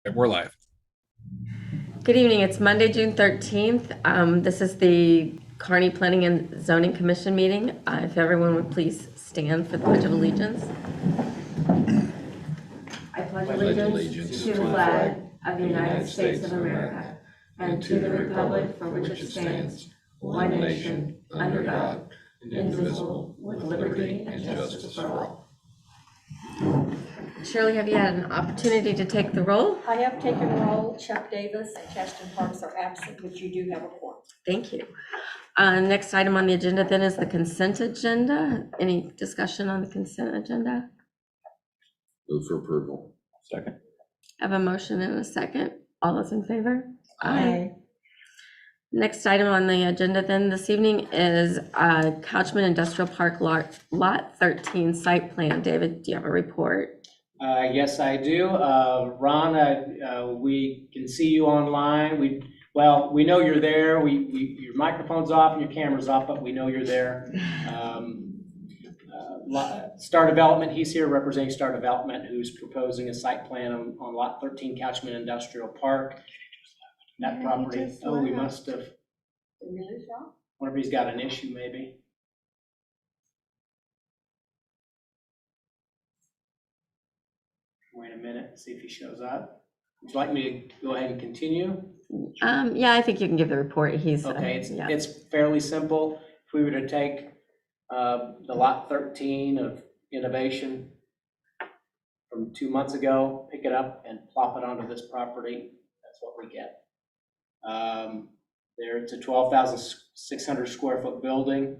We're live. Good evening. It's Monday, June 13th. This is the Kearney Planning and Zoning Commission meeting. If everyone would please stand for the Pledge of Allegiance. I pledge allegiance to the flag of the United States of America and to the republic for which it stands, one nation, under God, indivisible, with liberty and justice for all. Shirley, have you had an opportunity to take the roll? I have taken roll. Chuck Davis and Chaston Parks are absent, but you do have a quorum. Thank you. Next item on the agenda then is the consent agenda. Any discussion on the consent agenda? Move for approval. Second. I have a motion and a second. All those in favor? Aye. Next item on the agenda then this evening is Couchman Industrial Park Lot 13 site plan. David, do you have a report? Yes, I do. Ron, we can see you online. We know you're there. Your microphone's off and your camera's off, but we know you're there. Star Development, he's here representing Star Development, who's proposing a site plan on Lot 13 Couchman Industrial Park. That property. Oh, we must have. Wonder if he's got an issue, maybe. Wait a minute, see if he shows up. Would you like me to go ahead and continue? Yeah, I think you can give the report. He's Okay, yeah. it's fairly simple. If we were to take the lot 13 of Innovation from 2 months ago, pick it up and plop it onto this property, that's what we get. It's a 12,600 square foot building.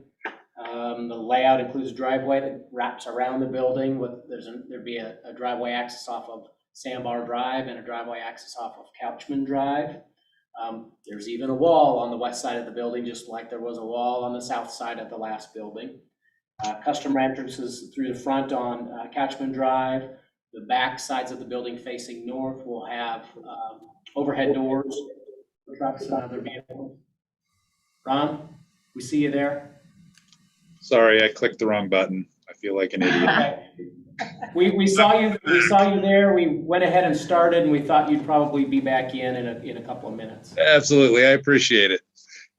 The layout includes a driveway that wraps around the building there'd be a driveway access off of Sandbar Drive and a driveway access off of Couchman Drive. There's even a wall on the west side of the building, just like there was a wall on the south side of the last building. Customer entrances through the front on Couchman Drive. The back sides of the building facing north will have overhead doors for trucks and other vehicles. Ron, we see you there? Sorry, I clicked the wrong button. I feel like an idiot. Okay. We saw you there. We went ahead and started, and we thought you'd probably be back in a couple of minutes. Absolutely, I appreciate it.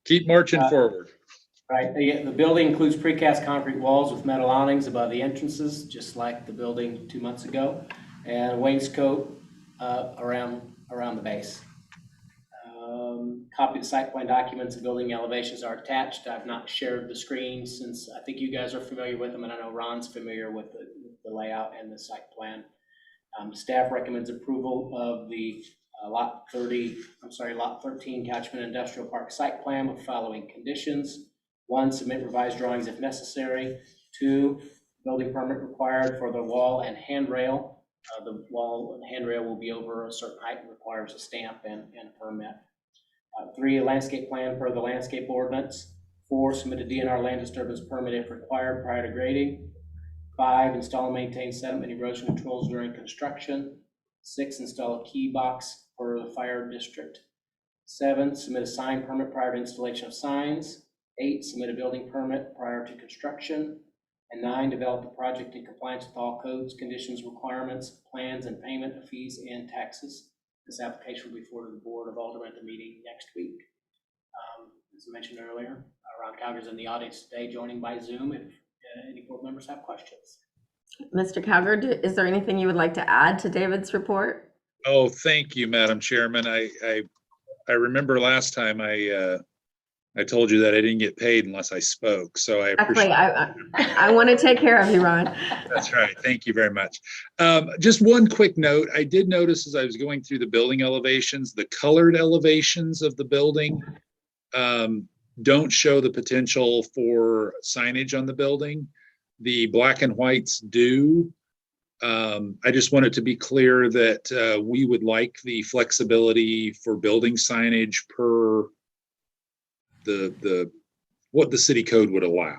Keep marching forward. Right. The building includes precast concrete walls with metal awnings above the entrances, just like the building 2 months ago, and wainscot around the base. Copy of the site plan documents and building elevations are attached. I've not shared the screen since I think you guys are familiar with them, and I know Ron's familiar with the layout and the site plan. Staff recommends approval of the Lot 13 Couchman Industrial Park site plan with following conditions. 1, submit revised drawings if necessary. 2, building permit required for the wall and handrail. The wall and handrail will be over a certain height and requires a stamp and a permit. 3, a landscape plan per the landscape ordinance. 4, submit a DNR land disturbance permit if required prior to grading. 5, install and maintain sediment erosion controls during construction. 6, install a key box for the fire district. 7, submit a sign permit prior to installation of signs. 8, submit a building permit prior to construction. And 9, develop the project in compliance with all codes, conditions, requirements, plans, and payment of fees and taxes. This application will be forwarded to the Board of Aldermen at the meeting next week. As I mentioned earlier, Ron Calgar's in the audience today, joining by Zoom if any board members have questions. Mr. Calgar, is there anything you would like to add to David's report? Oh, thank you, Madam Chairman. I remember last time I told you that I didn't get paid unless I spoke, so I appreciate I want to take care of you, Ron. That's right. Thank you very much. Just one quick note. I did notice as I was going through the building elevations, the colored elevations of the building don't show the potential for signage on the building. The black and whites do. I just want it to be clear that we would like the flexibility for building signage per what the city code would allow.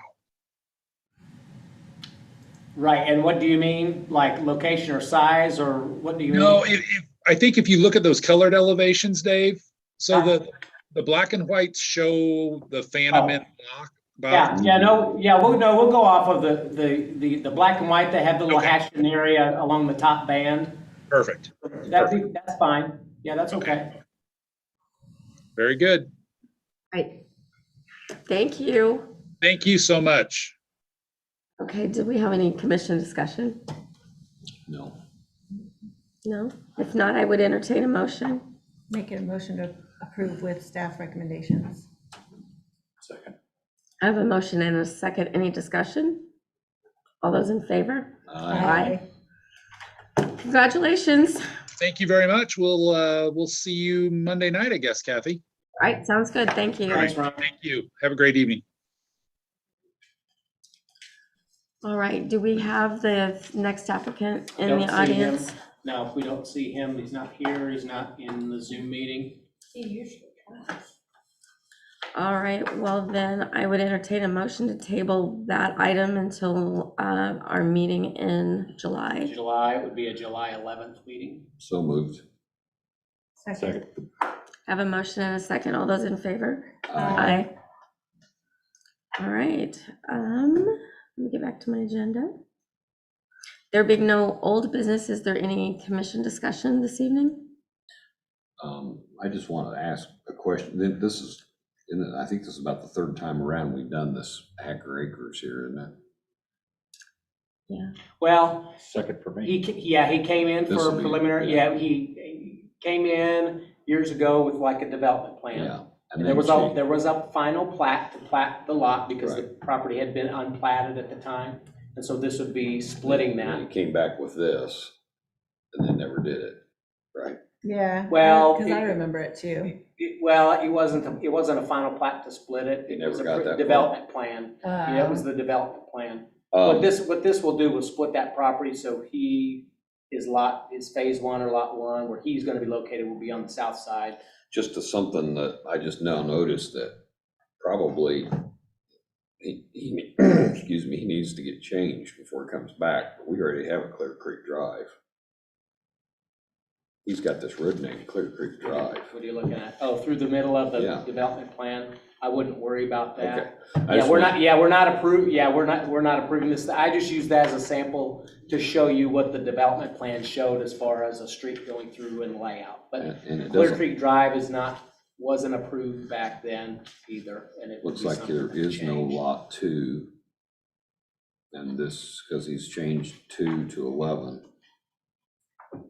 Right, and what do you mean, like location or size, or what do you mean? No, I think if you look at those colored elevations, Dave, so the black and whites show the Phantom Inn block. We'll go off of the black and white. They have the little hatched area along the top band. Perfect. That's fine. Yeah, that's okay. Very good. Right. Thank you. Thank you so much. Okay, did we have any commission discussion? No. No? If not, I would entertain a motion. Make a motion to approve with staff recommendations. Second. I have a motion and a second. Any discussion? All those in favor? Aye. Congratulations. Thank you very much. We'll see you Monday night, I guess, Kathy. All right, sounds good. Thank you. Thanks, Ron. Thank you. Have a great evening. All right, do we have the next applicant in Don't the see audience? him. No, if we don't see him, he's not here, he's not in the Zoom meeting. He usually comes. All right, well then I would entertain a motion to table that item until our meeting in July. July, it would be a July 11th meeting. So moved. Second. I have a motion and a second. All those in favor? Aye. All right, let me get back to my agenda. There being no old business, is there any commission discussion this evening? I just want to ask a question. This is, I think this is about the third time around we've done this Hacker Acres here, isn't it? Yeah. Well, Second for he came in This for will be- preliminary, yeah. he came in years ago with like a development plan. Yeah. And there was a final plat to plat the lot because the property had been unplatted at the time. And so this would be splitting He that. came back with this and then never did it, right? Yeah. Well, Because I remember it too. Well, it wasn't a final plat to split it. He It never was a got that far. development plan. Yeah, it was the development plan. Um, What this will do will split that property, so his phase one or lot one, where he's gonna be located, will be on the south side. just to something that I just now noticed that probably he excuse me, he needs to get changed before it comes back, but we already have a Clear Creek Drive. He's got this road named Clear Creek Drive. What are you looking at? Oh, through the middle of the Yeah. development plan? I wouldn't worry about Okay. that. I Yeah, just we're want- not, we're not approving this. I just use that as a sample to show you what the development plan showed as far as a street going through and layout. But And it Clear doesn't, Creek Drive wasn't approved back then either, and it would looks be like something there to is no change. lot 2. And this, because he's changed 2 to 11.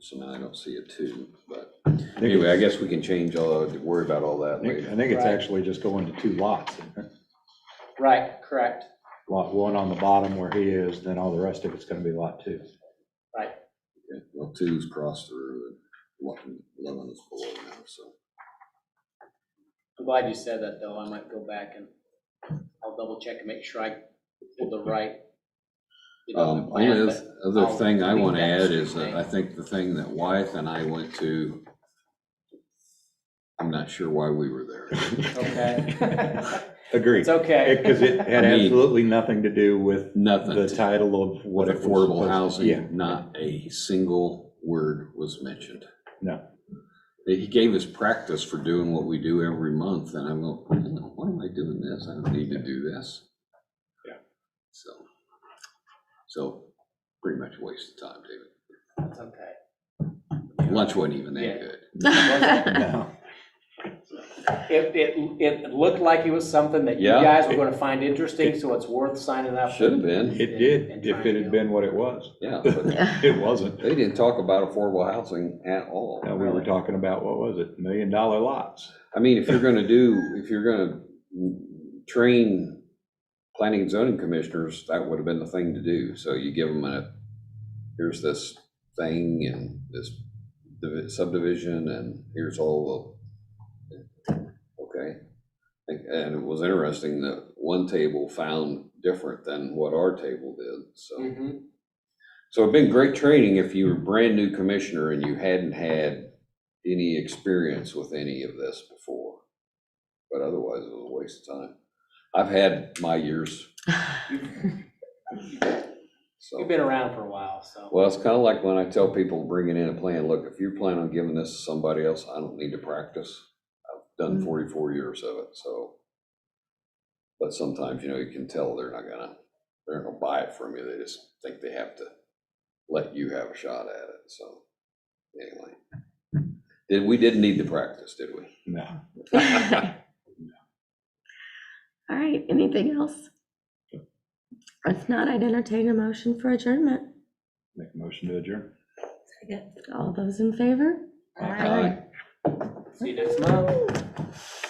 So now I don't see a 2, but anyway, I guess we can change worry about all that I later. think it's Right. actually just going to 2 lots. Isn't it? Right, correct. Lot 1 on the bottom where he is, then all the rest of it's gonna be lot 2. Right. Okay, well, 2's crossed through and 11 is below now, so. I'm glad you said that, though. I might go back and I'll double check and make sure I pull the right development Only plan, but other I'll thing I leave want to that add street is that name. I think the thing that Wyeth and I went to, I'm not sure why we were there. Okay. Agreed. It's okay. Because it had I mean- absolutely nothing to do with Nothing the to- title of what with it was affordable supposed to- Yeah, housing, not a single word was mentioned. no. He gave us practice for doing what we do every month, and I'm going, why am I doing this? I don't need to do this. Yeah. So pretty much a waste of time, David. It's okay. Lunch wasn't even that Yeah. good. No. It looked like it was something that you Yeah. guys were gonna find interesting, so it's worth signing up. Should have been, It did, if it had been what it was. yeah, but It wasn't. they didn't talk about affordable housing at all. No, we were talking about, what was it, $1 million lots? I mean, if you're gonna train planning and zoning commissioners, that would have been the thing to do. So you give them here's this thing and this subdivision and here's all okay. And it was interesting that one table found different than what our table did, so. Mhm. So it'd been great training if you were a brand new commissioner and you hadn't had any experience with any of this before. But otherwise, it was a waste of time. I've had my years, so. You've been around for a while, so. Well, it's kind of like when I tell people bringing in a plan, look, if you plan on giving this to somebody else, I don't need to practice. I've done 44 years of it, so. But sometimes, you can tell they're not gonna buy it from you. They just think they have to let you have a shot at it, so. anyway. We didn't need the practice, did we? No. All right, anything else? If not, I'd entertain a motion for adjournment. Make a motion to adjourn. All those in favor? Aye. See you next month.